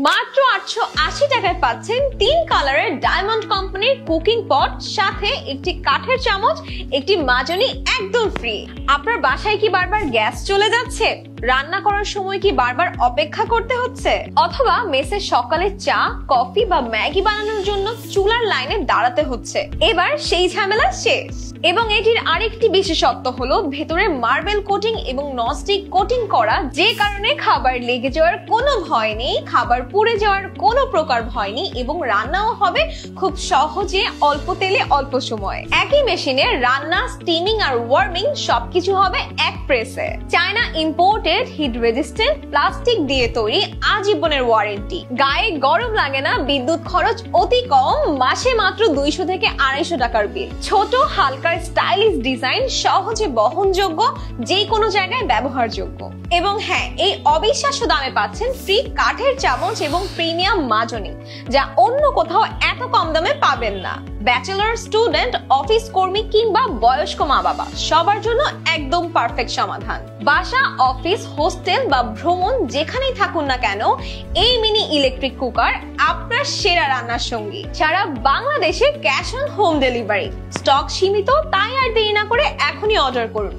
মাত্র 880 টাকায় পাচ্ছেন 3 কালারের ডায়মন্ড কোম্পানির কুকিং পট, সাথে একটি কাঠের চামচ, একটি মাজনি একদম ফ্রি। আপনার বাসায় কি বারবার গ্যাস চলে যাচ্ছে? রান্না করার সময় কি বারবার অপেক্ষা করতে হচ্ছে? অথবা মেসে সকালে চা, কফি বা ম্যাগি বানানোর জন্য চুলার লাইনে দাঁড়াতে হচ্ছে? এবার সেই ঝামেলা শেষ। এবং এটির আরেকটি বিশেষত্ব হলো ভেতরে মার্বেল কোটিং এবং ননস্টিক কোটিং করা, যে কারণে খাবার লেগে যাওয়ার কোনো ভয় নেই, খাবার পুড়ে যাওয়ার কোনো প্রকার ভয় নেই এবং রান্নাও হবে খুব সহজে, অল্প তেলে অল্প সময়ে। একই মেশিনে রান্না, স্টিমিং আর ওয়ার্মিং সবকিছু হবে এক প্রেসে। China imported heat resistant plastic দিয়ে তৈরি, আজীবনের ওয়ারেন্টি। গায়ে গরম লাগে না, বিদ্যুৎ খরচ অতি কম, মাসে মাত্র 200 থেকে 250 টাকার বিল। ছোট, হালকা, স্টাইলিশ ডিজাইন, সহজে বহনযোগ্য, যে কোনো জায়গায় ব্যবহারযোগ্য। এবং হ্যাঁ, এই অবিশ্বাস্য দামে পাচ্ছেন ফ্রি কাঠের চামচ এবং প্রিমিয়াম মাজনি, যা অন্য কোথাও এত কম দামে পাবেন না। ব্যাচেলর, স্টুডেন্ট, অফিস কর্মী কিংবা বয়স্ক মা বাবা সবার জন্য একদম পারফেক্ট সমাধান। বাসা, অফিস, হোস্টেল বা ভ্রমণ যেখানেই থাকুন না কেন, এই মিনি ইলেকট্রিক কুকার আপনার সেরা রান্নার সঙ্গী। সারা বাংলাদেশে cash on home delivery. Stock সীমিত, তাই আর দেরি না করে এখনই অর্ডার করুন।